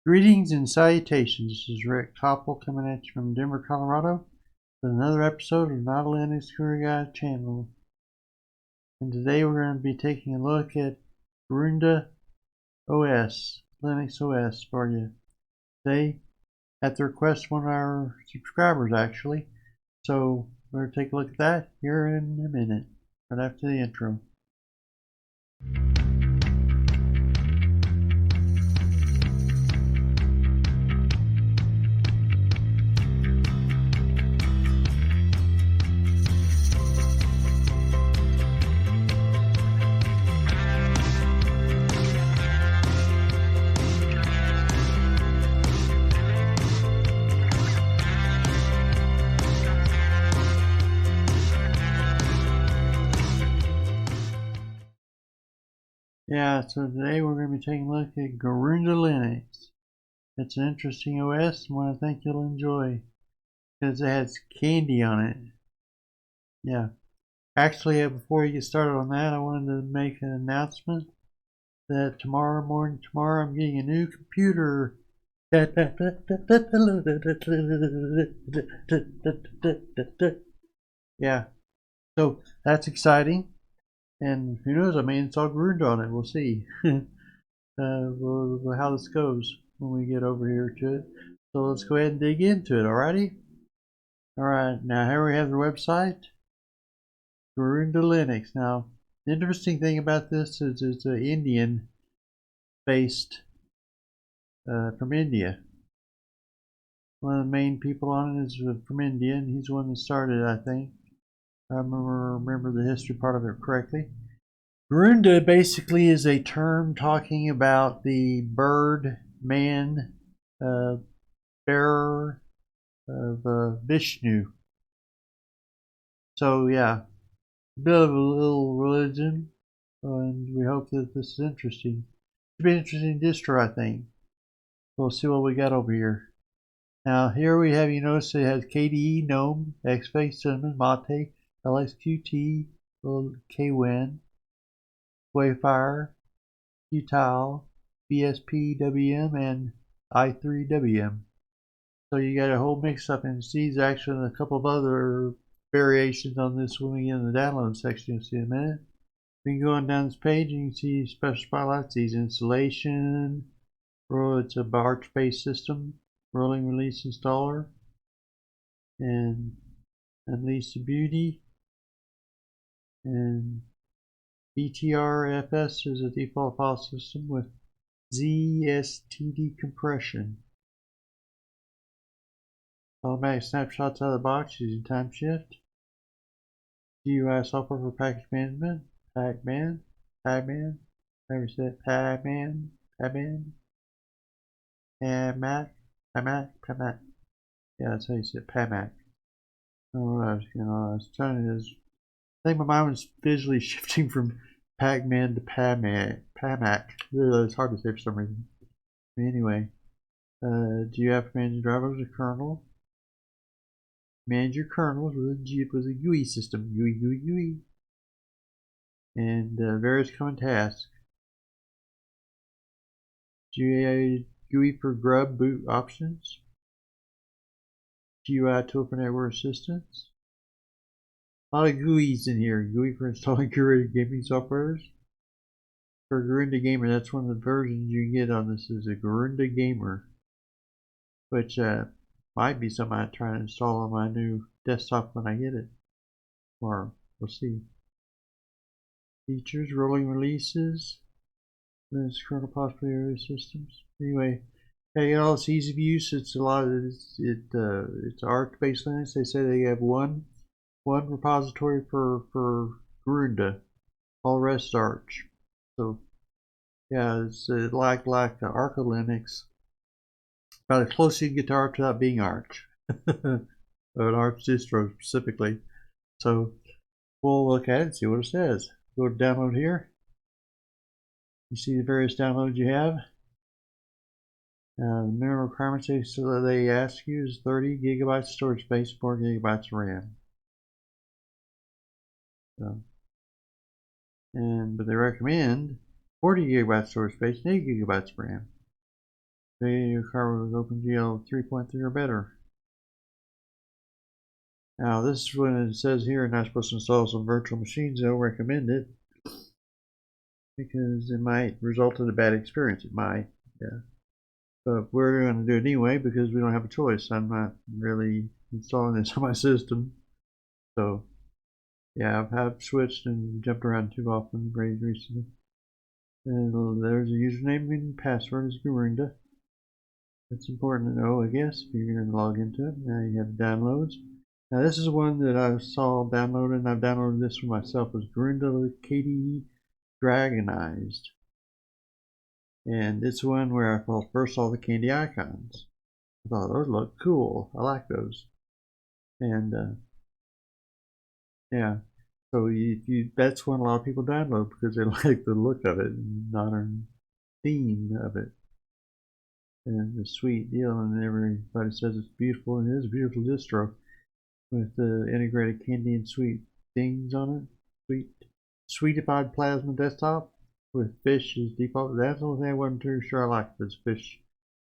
Greetings and salutations. This is Rick Topple coming at you from Denver, Colorado with another episode of Not a Linux Guru Guide channel. And today we're going to be taking a look at Garuda OS, Linux OS for you. Today, at the request of one of our subscribers actually. So we're going to take a look at that here in a minute, right after the intro. Yeah, so today we're going to be taking a look at Garuda Linux. It's an interesting OS and one I think you'll enjoy because it has candy on it. Yeah. Actually, before you get started on that, I wanted to make an announcement that tomorrow I'm getting a new computer. Yeah, so that's exciting. And who knows, I may install Garuda on it. We'll see how this goes when we get over here to it. So let's go ahead and dig into it, alrighty? Alright, now here we have the website, Garuda Linux. Now, the interesting thing about this is it's an Indian based from India. One of the main people on it is from India, and he's the one that started it, I think. I remember the history part of it correctly. Garuda basically is a term talking about the bird man bearer of Vishnu. So yeah, a bit of a little religion, and we hope that this is interesting. Should be an interesting distro, I think. We'll see what we got over here. Now here we have, you notice it has KDE, GNOME, XFACE, Cinnamon, Mate, LXQT, KWin, Wayfire, Qtile, BSP-WM, and i3-WM. So you got a whole mix up, and these actually a couple of other variations on this when we get in the download section. You'll see in a minute. We can go on down this page and you can see special spotlights, these installation, it's a Arch-based system, rolling release installer, and Unleash the Beauty, and BTRFS is a default file system with ZSTD compression. Automatic snapshots out of the box using time shift. GUI software for package management. Pacman. Never said Pacman. Pamac. Yeah, that's how you say it. Pamac. Oh, I was trying to. I think my mind was visually shifting from Pac-Man to Pamac. It's hard to say for some reason. Anyway, do you have to manage your drivers or kernel? Manage your kernels with a GUI system. GUI. And various common tasks. GUI for grub boot options. GUI tool for network assistance. A lot of GUIs in here. GUI for installing Garuda gaming softwares. For Garuda Gamer, that's one of the versions you can get on this is a Garuda Gamer, which might be something I try to install on my new desktop when I get it. Or we'll see. Features, rolling releases, Linux kernel possibility systems. Anyway, hey, all it's easy of use. It's a lot of it's Arch-based Linux. They say they have one repository for Garuda. All the rest Arch. So yeah, it's like the Arca Linux. About as close as you can get to Arch without being Arch. An Arch distro specifically. So we'll look at it and see what it says. Go to download here. You see the various downloads you have. The minimum requirements they ask you is 30 gigabytes storage space, 4 gigabytes of RAM. So, but they recommend 40 gigabytes storage space and 8 gigabytes of RAM. Your car with OpenGL 3.3 or better. Now this is when it says here you're not supposed to install some virtual machines. They'll recommend it because it might result in a bad experience. It might, yeah. But we're going to do it anyway because we don't have a choice. I'm not really installing this on my system. So yeah, I've switched and jumped around too often recently. And there's a username and password is Garuda. That's important to know, I guess, if you're going to log into it. Now you have downloads. Now this is one that I saw downloaded, and I've downloaded this one myself. It's Garuda KDE Dragonized. And it's one where I first saw the candy icons. I thought those look cool. I like those. And yeah, so that's one a lot of people download because they like the look of it and modern theme of it. And the sweet deal, and everybody says it's beautiful, and it is a beautiful distro with the integrated candy and sweet things on it. Sweetified plasma desktop with fish as default. That's the only thing I wasn't too sure I liked was fish.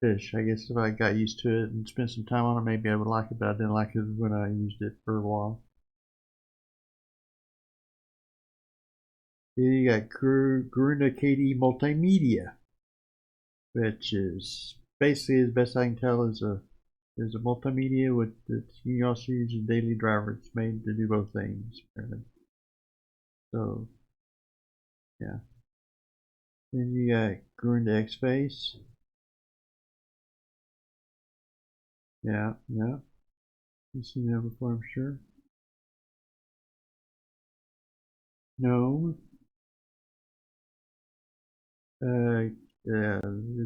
I guess if I got used to it and spent some time on it, maybe I would like it, but I didn't like it when I used it for a while. Then you got Garuda KDE Multimedia, which is basically, as best I can tell, is a multimedia with that you can also use a daily driver. It's made to do both things. So yeah. Then you got Garuda X-Face. Yeah. You've seen that before, I'm sure. No. Yeah.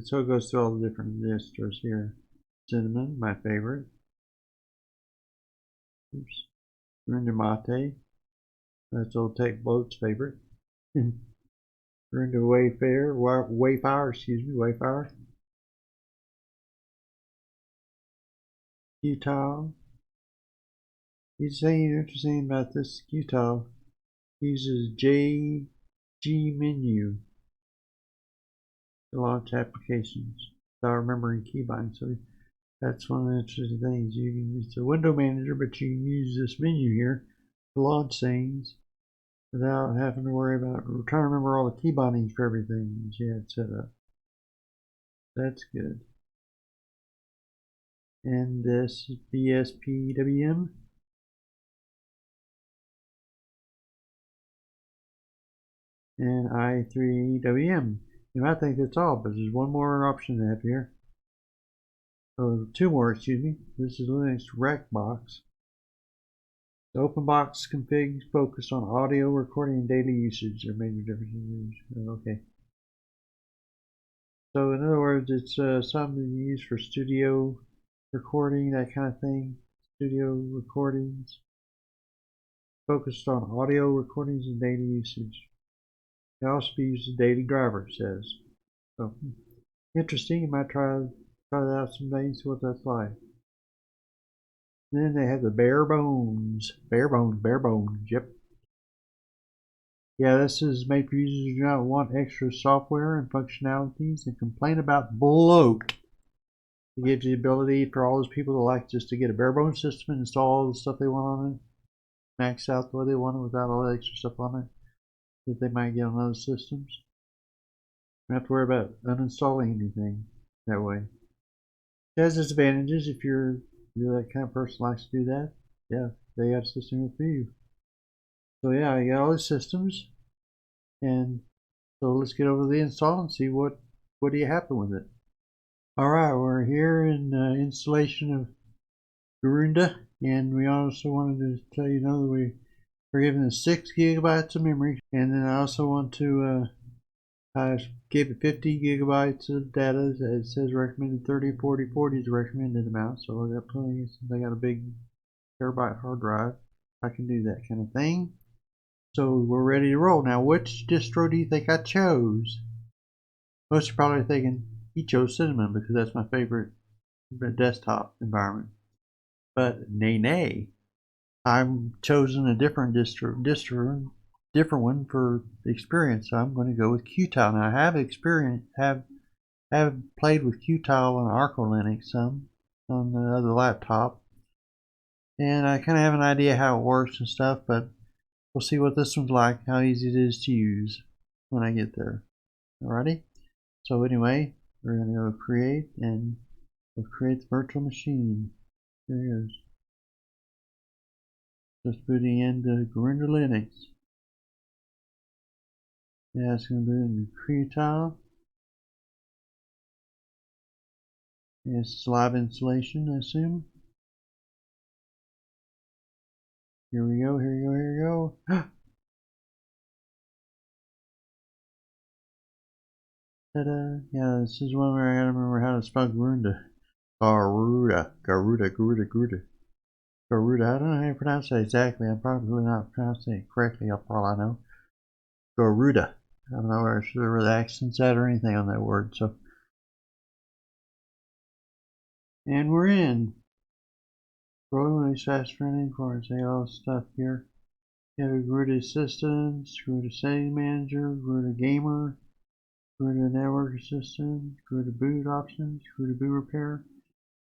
So it goes through all the different distros here. Cinnamon, my favorite. Oops. Garuda Mate. That's Old Tech Bloat's favorite. Garuda Wayfire, Wayfire. Qtile. He's saying interesting about this Qtile. He uses JG menu to launch applications without remembering keybinds. So that's one of the interesting things. It's a window manager, but you can use this menu here to launch things without having to worry about trying to remember all the key bindings for everything you had set up. That's good. And this BSPWM. And I3WM. You might think that's all, but there's one more option they have here. Oh, two more, excuse me. This is Linux Recbox. The OpenBox configs focus on audio recording and daily usage. There are major differences. Okay. So in other words, it's something you use for studio recording, that kind of thing. Studio recordings. Focused on audio recordings and daily usage. It can also be used as a daily driver, it says. So interesting. You might try that out someday and see what that's like. Then they have the bare bones. Bare bones, yep. Yeah, this is made for users who do not want extra software and functionalities and complain about bloat. It gives the ability for all those people that like just to get a bare bones system and install all the stuff they want on it, max out the way they want it without all the extra stuff on it that they might get on other systems. You don't have to worry about uninstalling anything that way. It has its advantages if you're that kind of person who likes to do that. Yeah, they got a system for you. So yeah, I got all the systems, and so let's get over the install and see what do you happen with it. All right, we're here in installation of Garuda, and we also wanted to tell you that we're given 6 gigabytes of memory, and then I also want to I gave it 50 gigabytes of data. It says recommended 30, 40, 40 is the recommended amount, so I got plenty. Since I got a big terabyte hard drive, I can do that kind of thing. So we're ready to roll. Now, which distro do you think I chose? Most are probably thinking he chose Cinnamon because that's my favorite desktop environment. But nay, I'm chosen a different different one for the experience. So I'm going to go with Qtile. Now I have have played with Qtile and Arco Linux some on the other laptop, and I kind of have an idea how it works and stuff, but we'll see what this one's like, how easy it is to use when I get there. Alrighty, so anyway, we're going to go create, and we'll create the virtual machine. There it is. Just booting into Garuda Linux. Yeah, it's going to boot into Qtile. It's live installation, I assume. Here we go, here we go, here we go. Ta-da! Yeah, this is one where I gotta remember how to spell Garuda. Garuda. I don't know how you pronounce that exactly. I'm probably not pronouncing it correctly, for all I know. Garuda. I don't know where the accent's at or anything on that word, so. And we're in. Rolling fast running for say all this stuff here. You have a Garuda Assistant, Garuda Setting Manager, Garuda Gamer, Garuda Network Assistant, Garuda Boot Options, Garuda Boot Repair.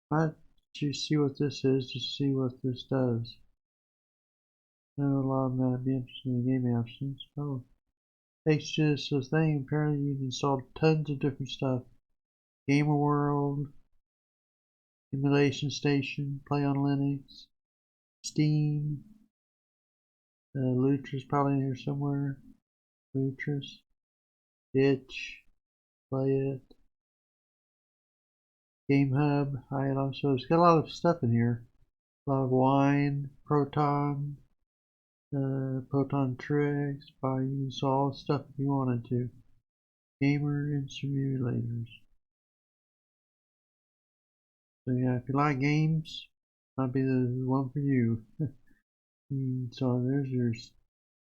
But you see what this is, just see what this does. I know a lot of them might be interested in the gaming options. Oh, takes just a thing. Apparently, you can install tons of different stuff. Gamer World, Emulation Station, Play on Linux, Steam. Lutra's probably in here somewhere. Lutra's, Itch, Play It, Game Hub, Hideout. So it's got a lot of stuff in here. A lot of Wine, Proton, Proton Tricks, you saw all stuff if you wanted to. Gamer and simulators. So yeah, if you like games, might be the one for you. So there's your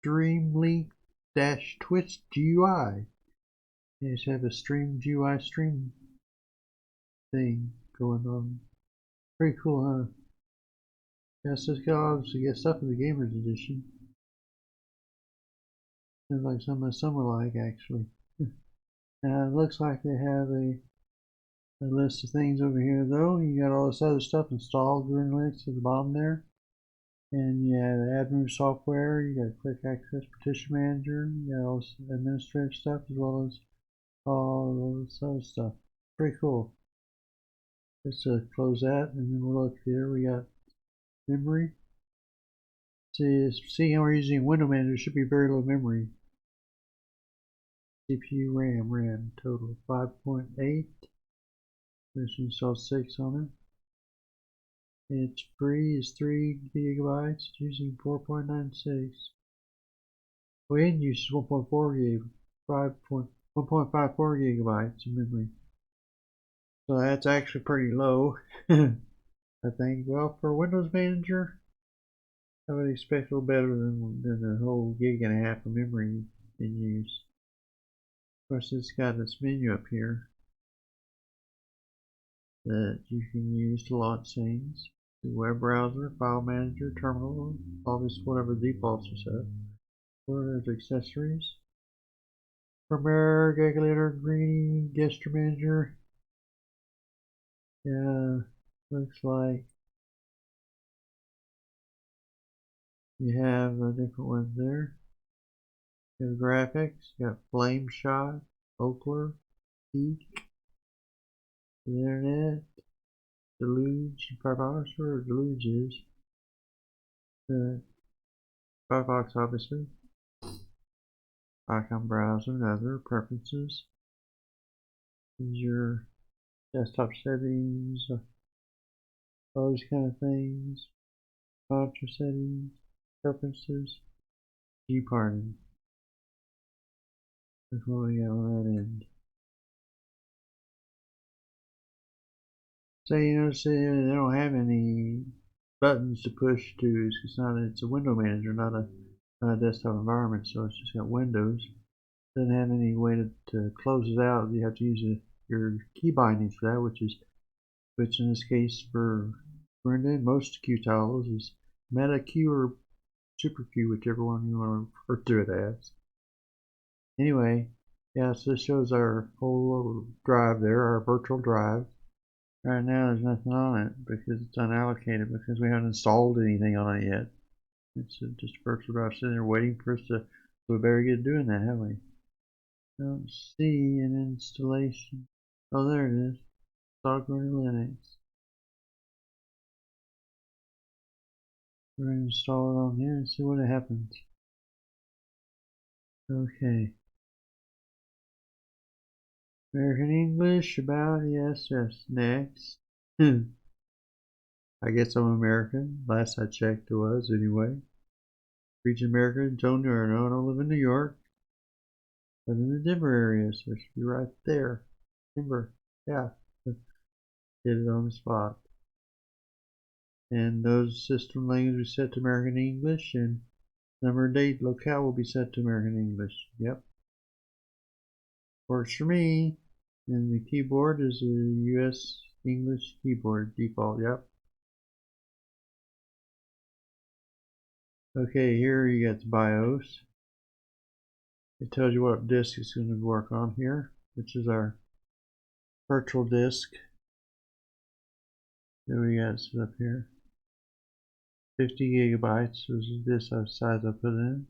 Streamlink-Twitch GUI. You just have a Stream GUI stream thing going on. Pretty cool, huh? Yes, it's got obviously get stuff in the Gamers Edition. Sounds like some of some are like actually. It looks like they have a list of things over here though. You got all this other stuff installed, green links at the bottom there. And you have admin software, you got quick access partition manager, you got all this administrative stuff as well as all this other stuff. Pretty cool. Just to close that, and then we'll look here, we got memory. See how we're using window manager, should be very low memory. CPU RAM total 5.8. Let's install 6 on it. It's free, is 3 gigabytes, using 4.96. We in use 1.4 gig, 1.54 gigabytes of memory. So that's actually pretty low, I think. Well, for Windows Manager, I would expect a little better than the whole gig and a half of memory in use. Of course, it's got this menu up here that you can use to launch things. The web browser, file manager, terminal, obviously whatever defaults are set. There's accessories. Premiere, calculator, greenie, gesture manager. Yeah, looks like you have a different ones there. You have graphics, you got flame shot, Oakler, peak, the internet, deluge, Firefox, where deluge is. Firefox obviously. Icon browser and other preferences. These are your desktop settings, all those kind of things. Monitor settings, preferences, G-parting. That's what we got on that end. So you notice they don't have any buttons to push to. It's a window manager, not a desktop environment, so it's just got windows. Doesn't have any way to close it out. You have to use your key bindings for that, which in this case for most Qtiles is Meta Q or Super Q, whichever one you want to refer to it as. Anyway, Yeah, so this shows our whole little drive there, our virtual drive. Right now there's nothing on it because it's unallocated because we haven't installed anything on it yet. It's just a virtual drive sitting there waiting for us to, so we better get doing that, haven't we? Don't see an installation. Oh, there it is. Software Linux. We're going to install it on here and see what happens. Okay. American English about, yes, next. I guess I'm American. Last I checked it was anyway. Region America, Joe Nero. I don't live in New York. But in the Denver area, so it should be right there. Denver. Yeah. Did it on the spot. And those system languages are set to American English, and number and date locale will be set to American English. Yep. Works for me. And the keyboard is a US English keyboard default. Yep. Okay, here you got the BIOS. It tells you what disk it's going to work on here, which is our virtual disk. There we got it up here. 50 gigabytes is this size I put in.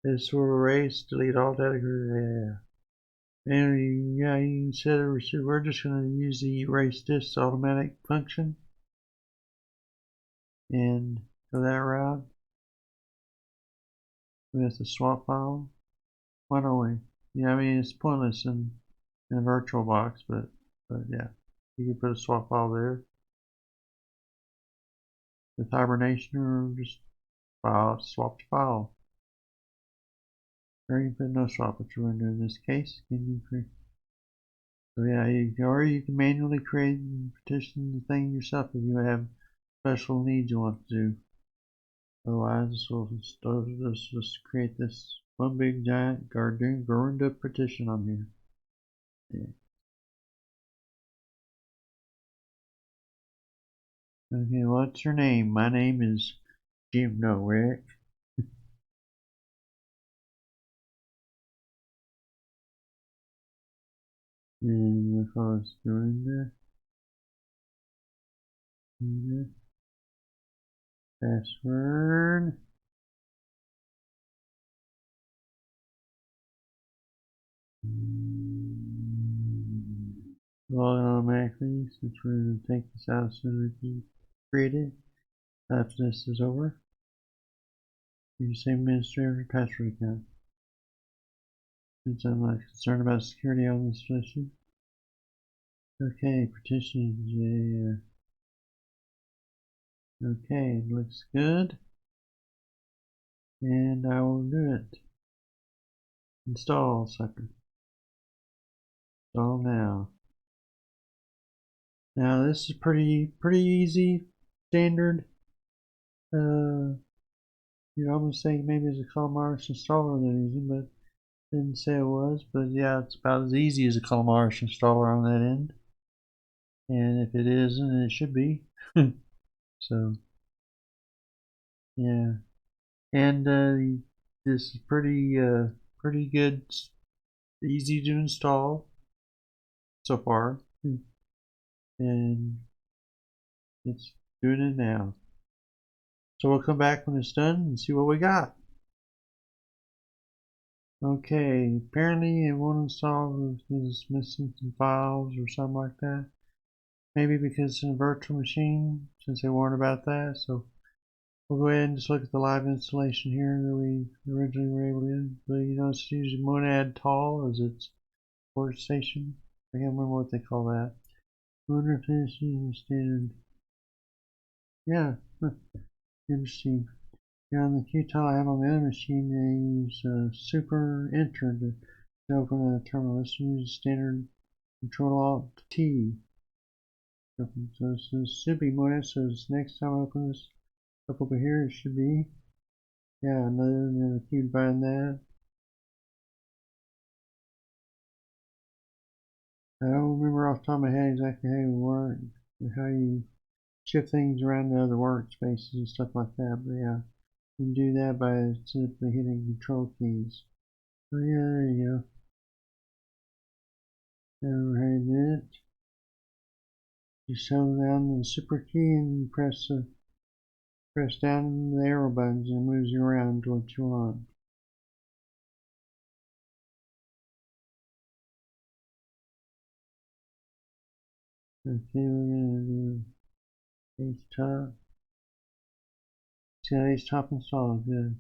This will erase, delete all data. Yeah. And yeah, you can set a receiver. We're just going to use the erase disk automatic function and go that route. We have to swap file. Why don't we? Yeah, I mean it's pointless in a virtual box, but yeah, you can put a swap file there with hibernation or just file swap to file. Or you can put no swap, which we're going to do in this case. Can you create? So yeah, or you can manually create and partition the thing yourself if you have special needs you want to do. Otherwise, let's just create this one big giant Garuda partition on here. Yeah. Okay, what's your name? My name is Jim. No, Rick. And we'll call this Garuda. Password. Log automatically since we're going to take this out as soon as we create it. After this is over, you say administrator password account. Since I'm not concerned about security on this issue. Okay, partition. Okay, looks good. And I will do it. Install, sucker. Install now. Now this is pretty easy, standard. You'd almost think maybe it's a Calamaris installer they're using, but didn't say it was. But yeah, it's about as easy as a Calamaris installer on that end. And if it isn't, it should be. So yeah, and this is pretty good, easy to install so far, and it's doing it now. So we'll come back when it's done and see what we got. Okay, apparently it won't install because it's missing some files or something like that. Maybe because it's in a virtual machine, since they warned about that. So we'll go ahead and just look at the live installation here that we originally were able to do. But you know, it's usually monad tall as its workstation. I can't remember what they call that. Interface using standard. Yeah, interesting. Yeah, on the Qtile I have on the other machine, they use super enter to open the terminal. Let's use standard Control Alt T. So this should be monad. So next time I open this up over here, it should be another key behind that. I don't remember off the top of my head exactly how it works, how you shift things around to other workspaces and stuff like that. But yeah, you can do that by simply hitting control keys. So yeah, there you go. Overhead it. Just hold down the super key and press down the arrow buttons and moves you around to what you want. Okay, we're gonna do H-top. See how H-top installed, good.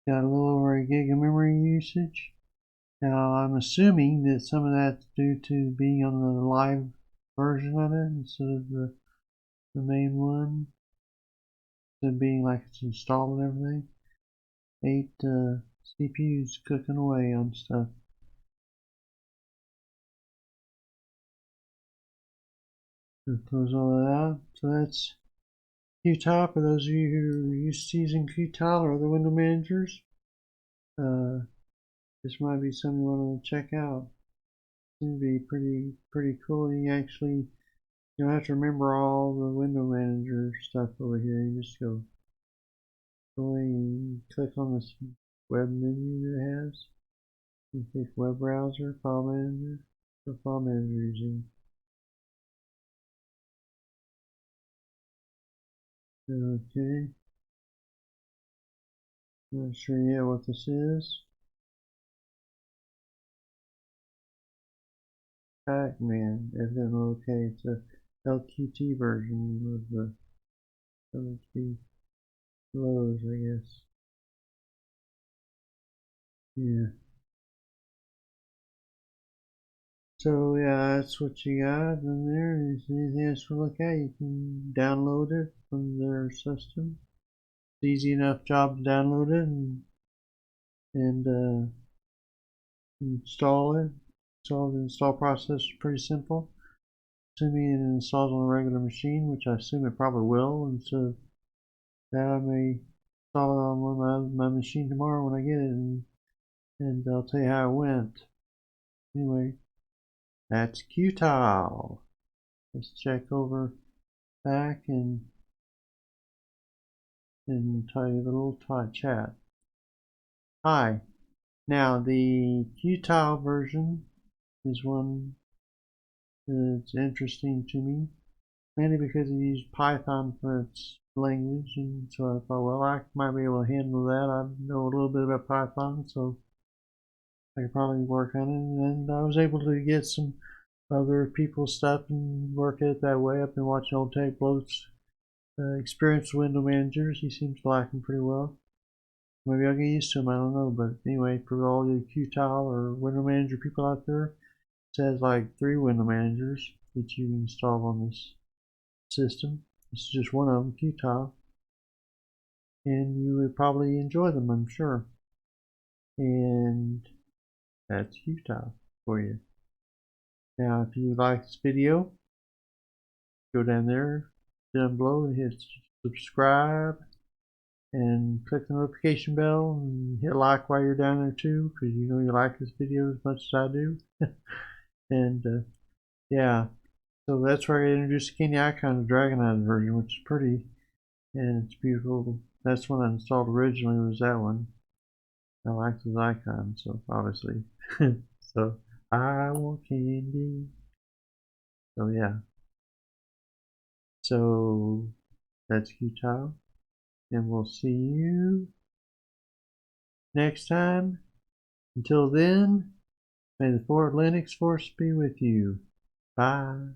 Got a little over a gig of memory usage. Now I'm assuming that some of that's due to being on the live version of it instead of the main one. Instead of being like it's installed and everything. 8 CPUs cooking away on stuff. So close all that out. So that's Qtile for those of you who are used to using Qtile or other window managers. This might be something you want to check out. It's going to be pretty cool. You actually don't have to remember all the window manager stuff over here. You just go away and click on this web menu that it has. You pick web browser, file manager, the file manager using. Okay. Not sure yet what this is. Pac-Man, evidently okay. It's a LQT version of the LQT Lows, I guess. Yeah. So yeah, that's what you got in there. If anything else to look at, you can download it from their system. It's easy enough job to download it and install it. So the install process is pretty simple. Assuming it installs on a regular machine, which I assume it probably will, and so that I may install it on one of my machine tomorrow when I get it, and I'll tell you how it went. Anyway, that's Qtile. Let's check over back and tell you a little chat. Hi. Now the Qtile version is one that's interesting to me, mainly because it used Python for its language, and so I thought, well, I might be able to handle that. I know a little bit about Python, so I could probably work on it. And I was able to get some other people's stuff and work it that way. I've been watching old Tate Bloat's experienced window managers. He seems to like them pretty well. Maybe I'll get used to them, I don't know. But anyway, for all the Qtile or window manager people out there, it says like 3 window managers that you can install on this system. This is just one of them, Qtile. And you would probably enjoy them, I'm sure. And that's Qtile for you. Now, if you like this video, go down there, down below, and hit subscribe, and click the notification bell, and hit like while you're down there too, because you know you like this video as much as I do. And yeah, so that's where I introduced the Kenny Icon, the Dragonite version, which is pretty, and it's beautiful. That's one I installed originally, was that one. I like his icon, so obviously. So I want candy. So yeah. So that's Qtile, and we'll see you next time. Until then, may the Fort Linux Force be with you. Bye.